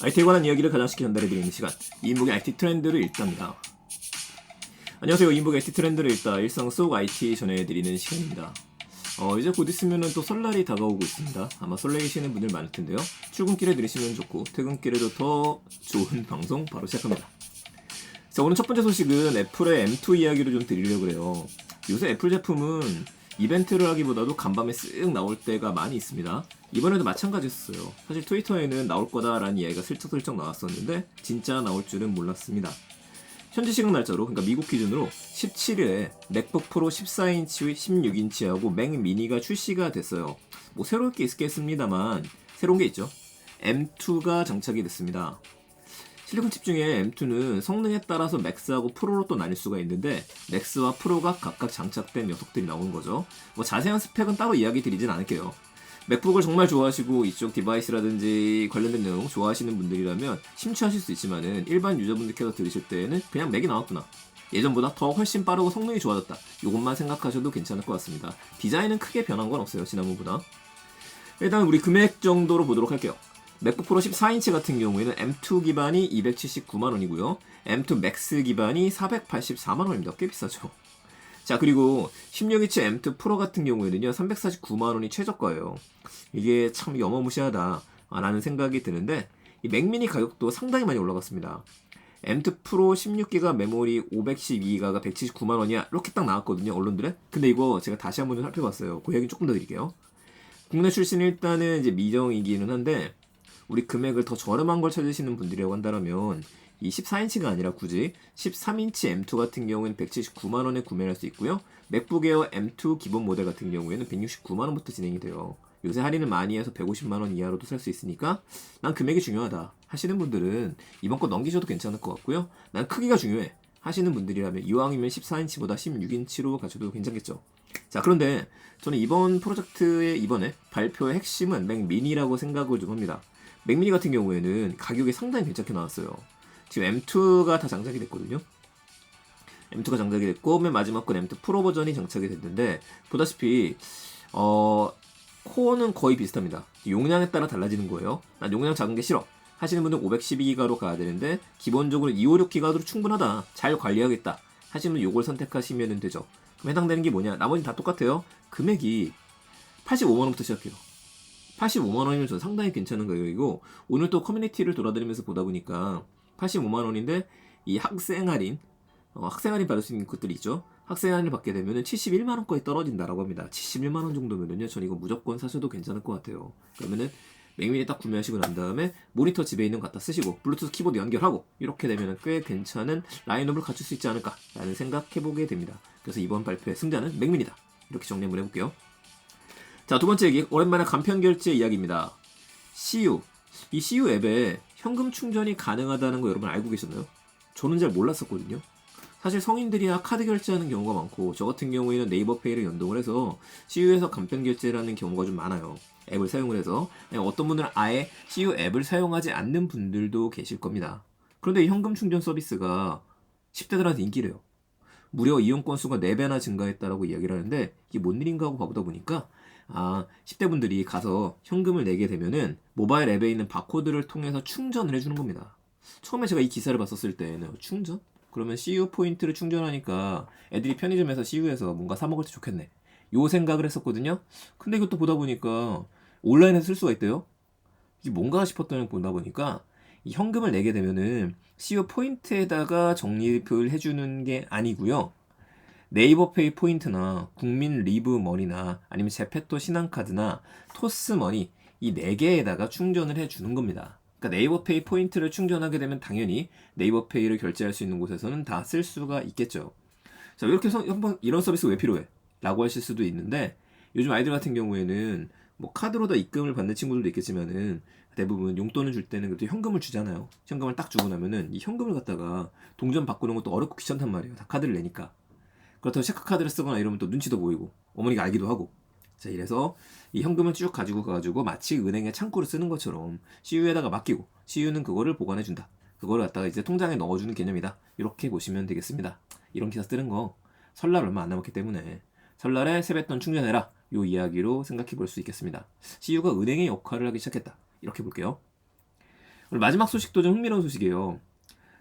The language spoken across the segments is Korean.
IT에 관한 이야기를 가장 쉽게 전달해드리는 시간, 이인복의 IT 트렌드를 읽답니다. 안녕하세요. 이인복의 IT 트렌드를 읽다, 일상 속 IT 전해드리는 시간입니다. 이제 곧 있으면 또 설날이 다가오고 있습니다. 아마 설레이시는 분들 많을 텐데요. 출근길에 들으시면 좋고 퇴근길에도 더 좋은 방송 바로 시작합니다. 자, 오늘 첫 번째 소식은 애플의 M2 이야기를 좀 드리려고 해요. 요새 애플 제품은 이벤트를 하기보다도 간밤에 쓱 나올 때가 많이 있습니다. 이번에도 마찬가지였어요. 사실 트위터에는 나올 거다라는 이야기가 슬쩍슬쩍 나왔었는데 진짜 나올 줄은 몰랐습니다. 현지 시간 날짜로, 그러니까 미국 기준으로 17일에 맥북 프로 14인치, 16인치하고 맥 미니가 출시가 됐어요. 뭐 새로울 게 있겠습니다만 새로운 게 있죠. M2가 장착이 됐습니다. 실리콘 칩 중에 M2는 성능에 따라서 맥스하고 프로로 또 나뉠 수가 있는데 맥스와 프로가 각각 장착된 녀석들이 나오는 거죠. 뭐 자세한 스펙은 따로 이야기 드리진 않을게요. 맥북을 정말 좋아하시고 이쪽 디바이스라든지 관련된 내용 좋아하시는 분들이라면 심취하실 수 있지만은 일반 유저분들께서 들으실 때에는 그냥 맥이 나왔구나, 예전보다 더 훨씬 빠르고 성능이 좋아졌다, 이것만 생각하셔도 괜찮을 것 같습니다. 디자인은 크게 변한 건 없어요, 지난번보다. 일단 우리 금액 정도로 보도록 할게요. 맥북 프로 14인치 같은 경우에는 M2 기반이 279만원이고요. M2 맥스 기반이 484만원입니다. 꽤 비싸죠. 자, 그리고 16인치 M2 프로 같은 경우에는요, 349만원이 최저가예요. 이게 참 어마무시하다 라는 생각이 드는데, 이 맥미니 가격도 상당히 많이 올라갔습니다. M2 프로 16기가 메모리 512기가가 179만원이야, 이렇게 딱 나왔거든요, 언론들에. 근데 이거 제가 다시 한번 좀 살펴봤어요. 그 이야기 조금 더 드릴게요. 국내 출신 일단은 이제 미정이기는 한데, 우리 금액을 더 저렴한 걸 찾으시는 분들이라고 한다면 이 14인치가 아니라 굳이 13인치 M2 같은 경우에는 179만원에 구매할 수 있고요. 맥북 에어 M2 기본 모델 같은 경우에는 169만원부터 진행이 돼요. 요새 할인을 많이 해서 150만원 이하로도 살 수 있으니까 난 금액이 중요하다 하시는 분들은 이번 거 넘기셔도 괜찮을 것 같고요. 난 크기가 중요해 하시는 분들이라면 이왕이면 14인치보다 16인치로 가셔도 괜찮겠죠. 자, 그런데 저는 이번 프로젝트의 이번에 발표의 핵심은 맥 미니라고 생각을 좀 합니다. 맥미니 같은 경우에는 가격이 상당히 괜찮게 나왔어요. 지금 M2가 다 장착이 됐거든요. M2가 장착이 됐고 맨 마지막 건 M2 프로 버전이 장착이 됐는데, 보다시피 코어는 거의 비슷합니다. 용량에 따라 달라지는 거예요. 난 용량 작은 게 싫어 하시는 분은 512기가로 가야 되는데 기본적으로 256기가도 충분하다, 잘 관리하겠다 하시는 분은 이걸 선택하시면 되죠. 그럼 해당되는 게 뭐냐? 나머지는 다 똑같아요. 금액이 85만원부터 시작해요. 85만원이면 저는 상당히 괜찮은 가격이고, 오늘 또 커뮤니티를 돌아다니면서 보다 보니까 85만원인데 이 학생 할인, 학생 할인 받을 수 있는 것들이 있죠. 학생 할인을 받게 되면 71만원까지 떨어진다라고 합니다. 71만원 정도면은요, 전 이거 무조건 사셔도 괜찮을 것 같아요. 그러면은 맥미니 딱 구매하시고 난 다음에 모니터 집에 있는 거 갖다 쓰시고 블루투스 키보드 연결하고 이렇게 되면 꽤 괜찮은 라인업을 갖출 수 있지 않을까라는 생각해보게 됩니다. 그래서 이번 발표의 승자는 맥미니다, 이렇게 정리 한번 해볼게요. 자, 두 번째 얘기, 오랜만에 간편 결제 이야기입니다. CU. 이 CU 앱에 현금 충전이 가능하다는 거 여러분 알고 계셨나요? 저는 잘 몰랐었거든요. 사실 성인들이야 카드 결제하는 경우가 많고, 저 같은 경우에는 네이버페이를 연동을 해서 CU에서 간편 결제라는 경우가 좀 많아요. 앱을 사용을 해서. 어떤 분들은 아예 CU 앱을 사용하지 않는 분들도 계실 겁니다. 그런데 이 현금 충전 서비스가 10대들한테 인기래요. 무려 이용 건수가 4배나 증가했다라고 이야기를 하는데, 이게 뭔 일인가 하고 봐보다 보니까 10대 분들이 가서 현금을 내게 되면은 모바일 앱에 있는 바코드를 통해서 충전을 해주는 겁니다. 처음에 제가 이 기사를 봤었을 때는 충전? 그러면 CU 포인트를 충전하니까 애들이 편의점에서 CU에서 뭔가 사 먹을 때 좋겠네, 요 생각을 했었거든요. 근데 이것도 보다 보니까 온라인에서 쓸 수가 있대요. 이게 뭔가 싶었더니 보다 보니까 이 현금을 내게 되면은 CU 포인트에다가 적립을 해주는 게 아니고요. 네이버페이 포인트나 국민 리브 머니나 아니면 제페토 신한카드나 토스머니, 이 4개에다가 충전을 해주는 겁니다. 그러니까 네이버페이 포인트를 충전하게 되면 당연히 네이버페이를 결제할 수 있는 곳에서는 다 쓸 수가 있겠죠. 자, 이렇게 해서 한번 이런 서비스 왜 필요해? 라고 하실 수도 있는데, 요즘 아이들 같은 경우에는 뭐 카드로 다 입금을 받는 친구들도 있겠지만은 대부분 용돈을 줄 때는 그래도 현금을 주잖아요. 현금을 딱 주고 나면은 이 현금을 갖다가 동전 바꾸는 것도 어렵고 귀찮단 말이에요. 다 카드를 내니까. 그렇다고 체크카드를 쓰거나 이러면 또 눈치도 보이고 어머니가 알기도 하고. 자, 이래서 이 현금을 쭉 가지고 가가지고 마치 은행에 창구를 쓰는 것처럼 CU에다가 맡기고 CU는 그거를 보관해준다. 그거를 갖다가 이제 통장에 넣어주는 개념이다. 이렇게 보시면 되겠습니다. 이런 기사 쓰는 거 설날 얼마 안 남았기 때문에 설날에 세뱃돈 충전해라, 요 이야기로 생각해 볼 수 있겠습니다. CU가 은행의 역할을 하기 시작했다, 이렇게 볼게요. 오늘 마지막 소식도 좀 흥미로운 소식이에요.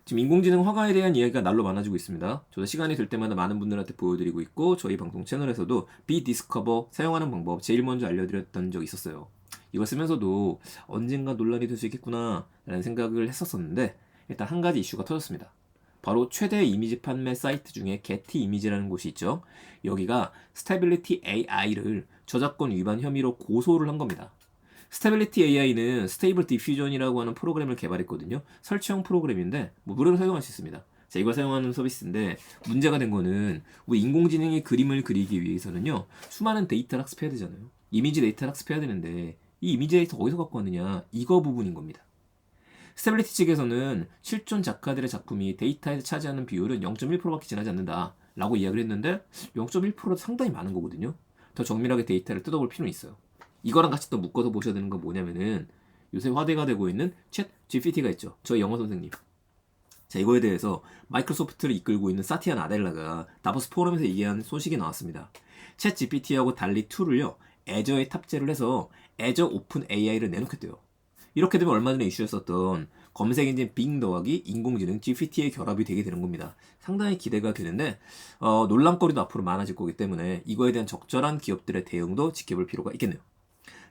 지금 인공지능 화가에 대한 이야기가 날로 많아지고 있습니다. 저도 시간이 될 때마다 많은 분들한테 보여드리고 있고 저희 방송 채널에서도 비디스커버 사용하는 방법 제일 먼저 알려드렸던 적이 있었어요. 이걸 쓰면서도 언젠가 논란이 될 수 있겠구나 라는 생각을 했었었는데 일단 한 가지 이슈가 터졌습니다. 바로 최대 이미지 판매 사이트 중에 게티 이미지라는 곳이 있죠. 여기가 스테빌리티 AI를 저작권 위반 혐의로 고소를 한 겁니다. 스테빌리티 AI는 스테이블 디퓨전이라고 하는 프로그램을 개발했거든요. 설치형 프로그램인데 무료로 사용할 수 있습니다. 자, 이걸 사용하는 서비스인데 문제가 된 거는 우리 인공지능이 그림을 그리기 위해서는요. 수많은 데이터를 학습해야 되잖아요. 이미지 데이터를 학습해야 되는데 이 이미지 데이터 어디서 갖고 왔느냐 이거 부분인 겁니다. 스테빌리티 측에서는 실존 작가들의 작품이 데이터에서 차지하는 비율은 0.1%밖에 지나지 않는다 라고 이야기를 했는데 0.1%도 상당히 많은 거거든요. 더 정밀하게 데이터를 뜯어볼 필요는 있어요. 이거랑 같이 또 묶어서 보셔야 되는 건 뭐냐면은 요새 화제가 되고 있는 챗 GPT가 있죠. 저희 영어 선생님. 자, 이거에 대해서 마이크로소프트를 이끌고 있는 사티아 나델라가 다보스 포럼에서 얘기한 소식이 나왔습니다. 챗 GPT하고 달리 2를요. 애저에 탑재를 해서 애저 오픈 AI를 내놓겠대요. 이렇게 되면 얼마 전에 이슈였었던 검색 엔진 빙 더하기 인공지능 GPT의 결합이 되게 되는 겁니다. 상당히 기대가 되는데 논란거리도 앞으로 많아질 거기 때문에 이거에 대한 적절한 기업들의 대응도 지켜볼 필요가 있겠네요.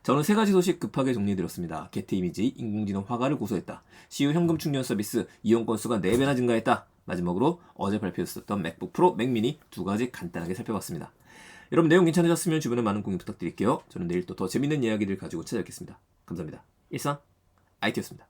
저는 세 가지 소식 급하게 정리해드렸습니다. 게티 이미지, 인공지능 화가를 고소했다. CU 현금 충전 서비스 이용 건수가 4배나 증가했다. 마지막으로 어제 발표했었던 맥북 프로, 맥 미니 두 가지 간단하게 살펴봤습니다. 여러분 내용 괜찮으셨으면 주변에 많은 공유 부탁드릴게요. 저는 내일 또 더 재밌는 이야기들 가지고 찾아뵙겠습니다. 감사합니다. 일상 IT였습니다.